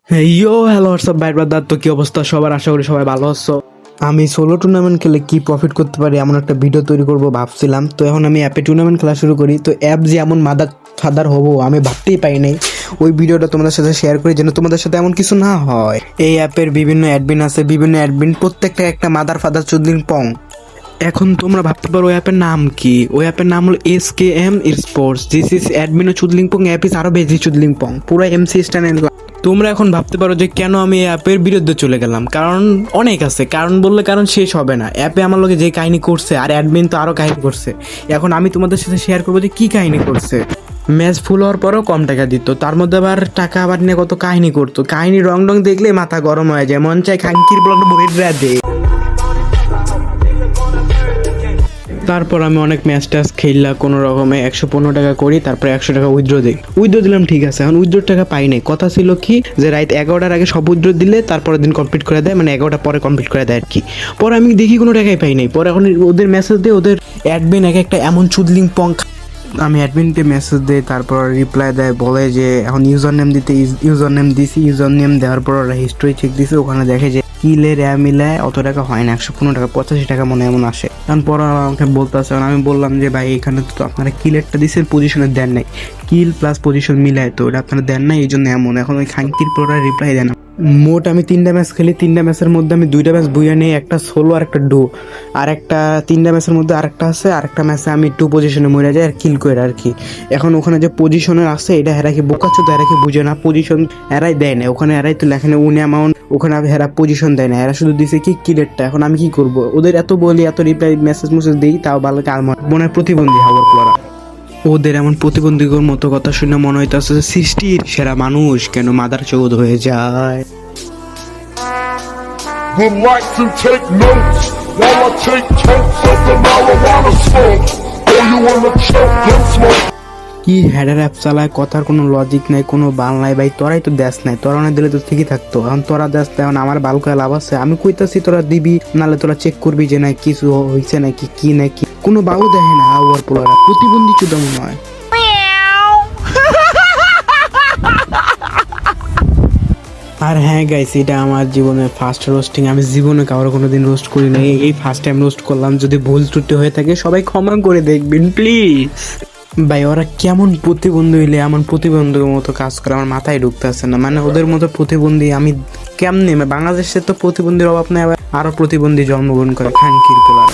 Hello WhatsApp ভাই brother, তো কি অবস্থা সবার? আশা করি সবাই ভালো আছো। আমি সোলো টুর্নামেন্ট খেলে কি প্রফিট করতে পারি এমন একটা ভিডিও তৈরি করব ভাবছিলাম। তো এখন আমি অ্যাপে টুর্নামেন্ট খেলা শুরু করি। তো অ্যাপ যে এমন মাদার ফাদার হবো আমি ভাবতেই পাই নাই। ওই ভিডিওটা তোমাদের সাথে শেয়ার করি যেন তোমাদের সাথে এমন কিছু না হয়। এই অ্যাপের বিভিন্ন অ্যাডমিন আছে, বিভিন্ন অ্যাডমিন প্রত্যেকটা একটা মাদার ফাদার চুদলিং পং। এখন তোমরা ভাবতে পারো ওই অ্যাপের নাম কি? ওই অ্যাপের নাম হলো SKM sports. This is admin ও চুদলিংপং অ্যাপ ইজ আরো বেশি চুদলিংপং, পুরো MC স্ট্যান্ড। তোমরা এখন ভাবতে পারো যে কেন আমি এই অ্যাপের বিরুদ্ধে চলে গেলাম। কারণ অনেক আছে, কারণ বললে কারণ শেষ হবে না। অ্যাপে আমার লোকে যে কাহিনী করছে আর অ্যাডমিন তো আরো কাহিনী করছে। এখন আমি তোমাদের সাথে শেয়ার করবো যে কি কাহিনী করছে। ম্যাচ ফুল হওয়ার পরেও কম টাকা দিত, তার মধ্যে আবার টাকা আবার নিয়ে কত কাহিনী করতো। কাহিনী রং দেখলে মাথা গরম হয়ে যায়, মন চায় খাঙ্কির ব্লগ বইরা দে। তারপর আমি অনেক ম্যাচ ট্যাচ খেললাম, কোনো রকমে 115 টাকা করি, তারপরে 100 টাকা উইথড্র দিই। উইথড্র দিলাম, ঠিক আছে। এখন উইথড্র টাকা পাই নাই। কথা ছিল কি যে রাত 11টার আগে সব উইথড্র দিলে তারপরের দিন কমপ্লিট করে দেয়, মানে 11টা পরে কমপ্লিট করে দেয় আর কি। পরে আমি দেখি কোনো টাকাই পাই নাই। পরে এখন ওদের মেসেজ দিয়ে ওদের অ্যাডমিন এক একটা এমন চুদলিং পং। আমি অ্যাডমিনকে মেসেজ দিই, তারপর রিপ্লাই দেয়, বলে যে এখন ইউজার নেম দিতে। ইউজার নেম দিছি, ইউজার নেম দেওয়ার পর ওরা হিস্ট্রি চেক দিছে, ওখানে দেখে যে কিলের মিলায় অত টাকা হয় না, 115 টাকা 85 টাকা মনে এমন আসে। কারণ পর আমাকে বলতেছে, আমি বললাম যে ভাই এখানে তো আপনারা কিলেরটা দিচ্ছেন, পজিশনের দেন নাই, কিল প্লাস পজিশন মিলায় তো ওটা আপনারা দেন নাই, এই জন্য এমন। এখন ওই খাঙ্কির পর রিপ্লাই দেন। মোট আমি 3টা ম্যাচ খেলি, 3টা ম্যাচের মধ্যে আমি 2টা ম্যাচ বুইয়া নিয়ে, একটা সোলো আর একটা ডো। আর একটা 3টা ম্যাচের মধ্যে আরেকটা আছে, আরেকটা ম্যাচে আমি 2 পজিশনে মরে যাই আর কিল করে আর কি। এখন ওখানে যে পজিশনের আছে এটা হেরা কি বোকাচ্ছে, তো হেরা কি বুঝে না, পজিশন হেরাই দেয় না ওখানে। হেরাই তো লেখা নেই উনি অ্যামাউন্ট, ওখানে হেরা পজিশন দেয় না, এরা শুধু দিছে কি কিলেরটা। এখন আমি কি করব? ওদের এত বলি, এত রিপ্লাই মেসেজ দিই, তাও ভালো কাল মনে হয় প্রতিবন্ধী হওয়ার পর ওদের এমন প্রতিবন্ধীর মতো কথা শুনে মনে হইতেছে সৃষ্টির সেরা মানুষ কেন মাদার চৌধ হয়ে যায়। Would like to take notes while I take totes of the marijuana smoke. Oh, you wanna choke, don't smoke. কি হেডার অ্যাপ চালায়, কথার কোনো লজিক নাই, কোনো বাল নাই ভাই। তোরাই তো দেশ নাই, তোরা না দিলে তো ঠিকই থাকতো। এখন তোরা দেশ, এখন আমার বাল কয়ে লাভ আছে? আমি কইতাছি তোরা দিবি, নাহলে তোরা চেক করবি যে না কিছু হয়েছে নাকি কি নাকি। কোনো বাবু দেখে না আওয়ার পোলারা প্রতিবন্ধী চুদা মনে হয়। আর হ্যাঁ গাইস, এটা আমার জীবনের ফার্স্ট রোস্টিং। আমি জীবনে কারোর কোনোদিন রোস্ট করি নাই, এই ফার্স্ট টাইম রোস্ট করলাম। যদি ভুল ত্রুটি হয়ে থাকে সবাই ক্ষমা করে দেখবেন প্লিজ। ভাই ওরা কেমন প্রতিবন্ধী হইলে এমন প্রতিবন্ধীর মতো কাজ করে আমার মাথায় ঢুকতে আসছে না। মানে ওদের মতো প্রতিবন্ধী আমি কেমনে? বাংলাদেশে তো প্রতিবন্ধীর অভাব নেই, আবার আরো প্রতিবন্ধী জন্মগ্রহণ করে খানকির পোলার।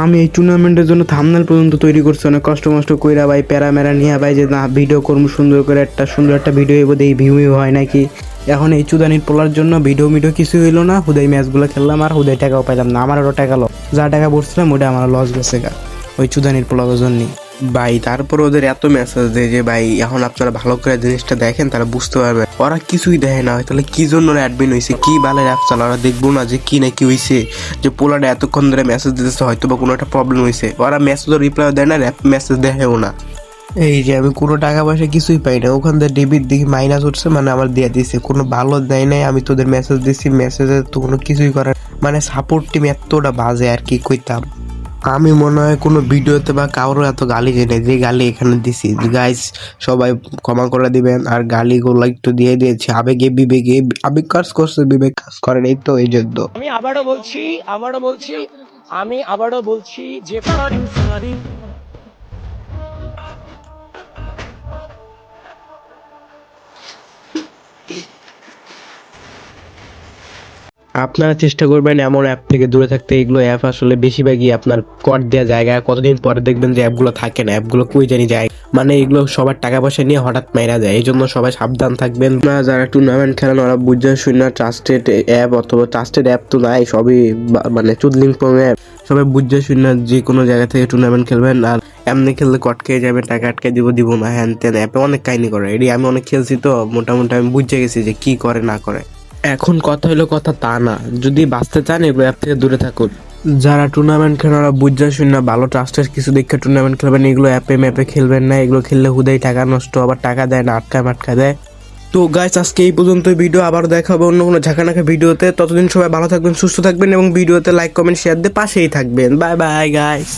আমি এই টুর্নামেন্টের জন্য থাম্বনেল পর্যন্ত তৈরি করছি, অনেক কষ্ট কইরা ভাই, প্যারা ম্যারা নিয়ে ভাই, যে না ভিডিও করবো সুন্দর করে, সুন্দর একটা ভিডিও হইব, এই ভিউ হয় নাকি। এখন এই চুদানির পোলার জন্য ভিডিও কিছু হইলো না, হুদাই ম্যাচগুলো খেললাম আর হুদাই টাকাও পাইলাম না। আমার আরও টাকা লস, যা টাকা পড়ছিলাম ওটা আমার লস গেছে গা ওই চুদানির পোলার জন্যই ভাই। তারপর ওদের এত মেসেজ দেয় যে ভাই এখন আপনারা ভালো করে জিনিসটা দেখেন, তারা বুঝতে পারবে। ওরা কিছুই দেখে না, তাহলে কি জন্য অ্যাডমিন হয়েছে, কি বালের অ্যাপ চালা, ওরা দেখবো না যে কি না কি হয়েছে, যে পোলাটা এতক্ষণ ধরে মেসেজ দিতেছে, হয়তো বা কোনো একটা প্রবলেম হয়েছে। ওরা মেসেজও রিপ্লাই দেয় না, মেসেজ দেখেও না। এই যে আমি কোনো টাকা পয়সা কিছুই পাই না, ওখান থেকে ডেবিট দিকে মাইনাস উঠছে, মানে আমার দিয়ে দিছে, কোনো ভালো দেয় নাই। আমি তোদের মেসেজ দিছি, মেসেজে তো কোনো কিছুই করার, মানে সাপোর্ট টিম এতটা বাজে আর কি কইতাম। আমি মনে হয় কোনো ভিডিওতে বা কারোর এত গালি দিই, যে গালি এখানে দিছি। গাইস সবাই ক্ষমা করে দিবেন, আর গালিগুলো একটু দিয়ে দিয়েছি আবেগে বিবেকে। আবেগ কাজ করছে, বিবেক কাজ করে নাই, তো এই জন্য আমি আবারও বলছি যে আপনারা চেষ্টা করবেন এমন অ্যাপ থেকে দূরে থাকতে। এগুলো অ্যাপ আসলে বেশিরভাগই আপনার কর দেওয়া জায়গা, কতদিন পরে দেখবেন যে অ্যাপগুলো থাকে না, অ্যাপগুলো কই জানি যায়। মানে এগুলো সবার টাকা পয়সা নিয়ে হঠাৎ মাইরা যায়, এই জন্য সবাই সাবধান থাকবেন। আপনারা যারা টুর্নামেন্ট খেলেন ওরা বুঝে শুনে ট্রাস্টেড অ্যাপ, অথবা ট্রাস্টেড অ্যাপ তো নাই, সবই মানে চুদলিং পং অ্যাপ। সবাই বুঝে শুনে যে কোনো জায়গা থেকে টুর্নামেন্ট খেলবেন। আর এমনি খেললে কটকে যাবেন, টাকা আটকে দিব না, হ্যান ত্যান। অ্যাপে অনেক কাহিনী করে, এটি আমি অনেক খেলছি, তো মোটামুটি আমি বুঝে গেছি যে কি করে না করে। এখন কথা হলো কথা তা না, যদি বাঁচতে চান এগুলো অ্যাপ থেকে দূরে থাকুন। যারা টুর্নামেন্ট খেলেন ওরা বুঝা শুনে ভালো ট্রাস্টের কিছু দেখে টুর্নামেন্ট খেলবেন। এগুলো অ্যাপে ম্যাপে খেলবেন না, এগুলো খেললে হুদাই টাকা নষ্ট, আবার টাকা দেয় না, আটকা দেয়। তো গাইস আজকে এই পর্যন্ত ভিডিও, আবার দেখাবো অন্য কোনো ঝাঁকানাকা ভিডিওতে। ততদিন সবাই ভালো থাকবেন, সুস্থ থাকবেন, এবং ভিডিওতে লাইক কমেন্ট শেয়ার দিয়ে পাশেই থাকবেন। Bye bye guys.